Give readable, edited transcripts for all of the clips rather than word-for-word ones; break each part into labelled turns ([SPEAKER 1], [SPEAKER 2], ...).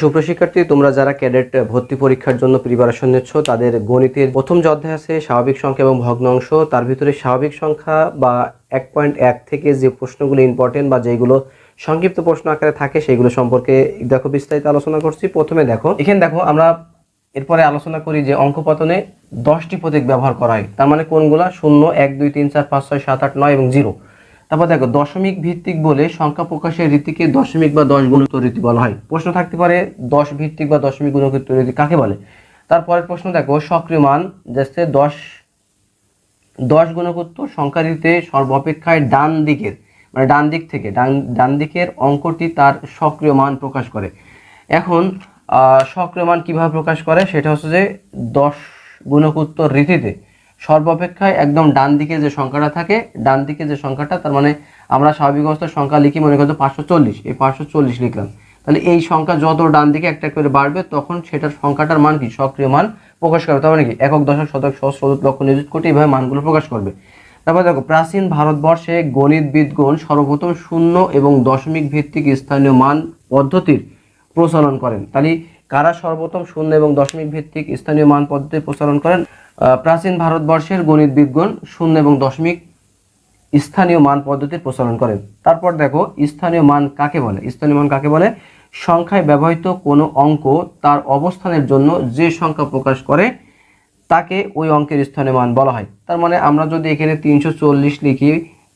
[SPEAKER 1] সুপ্রশিক্ষার্থী, তোমরা যারা ক্যাডেট ভর্তি পরীক্ষার জন্য প্রিপারেশন নিচ্ছ তাদের গণিতের প্রথম যে অধ্যায় আছে স্বাভাবিক সংখ্যা এবং ভগ্নাংশ, তার ভিতরে স্বাভাবিক সংখ্যা বা 1.1 থেকে যে প্রশ্নগুলো ইম্পর্টেন্ট বা যেগুলো সংক্ষিপ্ত প্রশ্ন আকারে থাকে সেগুলো সম্পর্কে দেখো বিস্তারিত আলোচনা করছি। প্রথমে দেখো, এখানে দেখো আমরা এরপরে আলোচনা করি যে অঙ্ক পতনে 10টি প্রতীক ব্যবহার করা হয়। তার মানে কোনগুলা? 0, 1, 2, 3, 4, 5, 6, 7, 8, 9 এবং 0। তারপর দেখো, দশমিক ভিত্তিক বলে সংখ্যা প্রকাশের রীতিকে দশমিক বা 10 গুণিতক রীতি বলা হয়। প্রশ্ন থাকতে পারে 10 ভিত্তিক বা দশমিক গুণিতক রীতি কাকে বলে। তারপরের প্রশ্ন দেখো, সক্রিয় মান যাচ্ছে 10 গুণকোত্তর সংখ্যা রীতিতে সর্বাপেক্ষায় ডান দিকের, মানে ডান দিক থেকে ডান দিকের অঙ্কটি তার সক্রিয় মান প্রকাশ করে। এখন সক্রিয় মান কিভাবে প্রকাশ করে সেটা হচ্ছে যে 10 গুণকোত্তর রীতিতে সর্বাপেক্ষায় একদম ডান দিকে যে সংখ্যাটা থাকে, ডান দিকে যে সংখ্যাটা, তার মানে আমরা স্বাভাবিক অবস্থার সংখ্যা লিখি, মনে করো 540, এই 540 লিখলাম। তাহলে এই সংখ্যা যত ডান দিকে একটা করে বাড়বে তখন সেটার সংখ্যাটার মান কি? সক্রিয় মান প্রকাশ করবে। তার মানে কি? একক, দশক, শতক, সহস্র, অযুত, লক্ষ, নিযুত, কোটি, এইভাবে মানগুলো প্রকাশ করবে। তারপর দেখো, প্রাচীন ভারতবর্ষে গণিতবিদগণ সর্বপ্রথম শূন্য এবং দশমিক ভিত্তিক স্থানীয় মান পদ্ধতির প্রচলন করেন। তাহলে কারা সর্বপ্রথম শূন্য এবং দশমিক ভিত্তিক স্থানীয় মান পদ্ধতি প্রচলন করেন? প্রাচীন ভারতবর্ষের গণিতবিদগণ শূন্য এবং দশমিক স্থানীয় মান পদ্ধতির প্রচলন করেন। তারপর দেখো, স্থানীয় মান কাকে বলে? স্থানীয় মান কাকে বলে? সংখ্যায় ব্যবহৃত কোনো অঙ্ক তার অবস্থানের জন্য যে সংখ্যা প্রকাশ করে তাকে ওই অঙ্কের স্থানীয় মান বলা হয়। তার মানে আমরা যদি এখানে 340 লিখি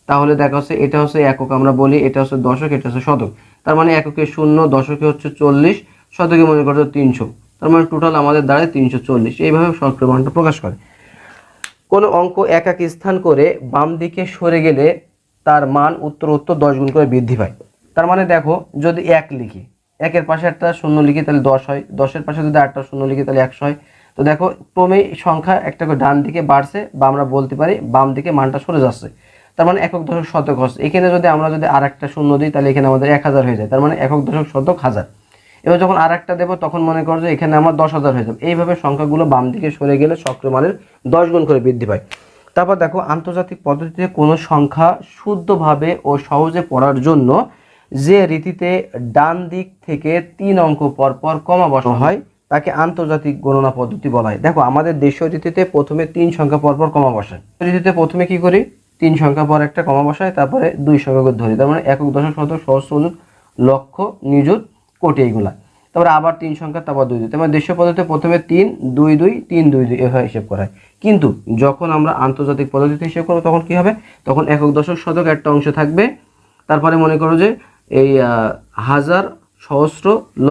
[SPEAKER 1] তাহলে দেখা হচ্ছে এটা হচ্ছে একক, আমরা বলি এটা হচ্ছে দশক, এটা হচ্ছে শতক। তার মানে এককে 0, দশকে হচ্ছে 40, শতকে মনে করছো 300। তার মানে টোটাল আমাদের দাঁড়ায় 340। এইভাবে সক্রিয় মানটা প্রকাশ করে। কোনো অঙ্ক এক স্থান করে বাম দিকে সরে গেলে তার মান উত্তর 10 গুণ করে বৃদ্ধি পায়। তার মানে দেখো, যদি 1 লিখি, 1-এর পাশে একটা শূন্য লিখি তাহলে 10 হয়, 10-এর পাশে যদি আরেকটা শূন্য লিখি তাহলে 100 হয়। তো দেখো, ক্রমেই সংখ্যা একটা করে ডান দিকে বাড়ছে, বা আমরা বলতে পারি বাম দিকে মানটা সরে যাচ্ছে। তার মানে একক, দশক, শতক হচ্ছে। এখানে যদি আমরা আর একটা শূন্য দিই তাহলে এখানে আমাদের 1000 হয়ে যায়। তার মানে একক, দশক, শতক, হাজার। এবার যখন আর একটা দেবো তখন মনে করো যে এখানে আমার 10,000 হয়ে যাবে। এইভাবে সংখ্যাগুলো বাম দিকে সরে গেলে সক্রিয় মানের 10 গুণ করে বৃদ্ধি পায়। তারপর দেখো, আন্তর্জাতিক পদ্ধতিতে কোনো সংখ্যা শুদ্ধভাবে ও সহজে পড়ার জন্য যে রীতিতে ডান দিক থেকে 3 অঙ্ক পর পর কমা বসানো হয় তাকে আন্তর্জাতিক গণনা পদ্ধতি বলা হয়। দেখো, আমাদের দেশীয় রীতিতে প্রথমে 3 সংখ্যা পর পর কমা বসায়। রীতিতে প্রথমে কি করি? 3 সংখ্যা পর একটা কমা বসায়, তারপরে 2 সংখ্যা করে ধরি। তার মানে একক, দশক, শতক, সহস্র, অযুত, লক্ষ, নিযুত, কোটি, এইগুলা। তারপরে আবার 3 সংখ্যা, তারপর 2 2। তার মানে দেশীয় পদ্ধতিতে প্রথমে 3 2 2 3 2 2 এভাবে হিসেব করা হয়। কিন্তু যখন আমরা আন্তর্জাতিক পদ্ধতিতে হিসেব করবো তখন কি হবে? তখন একক, দশক, শতক একটা অংশ থাকবে, তারপরে মনে করো যে এই হাজার, সহস্র,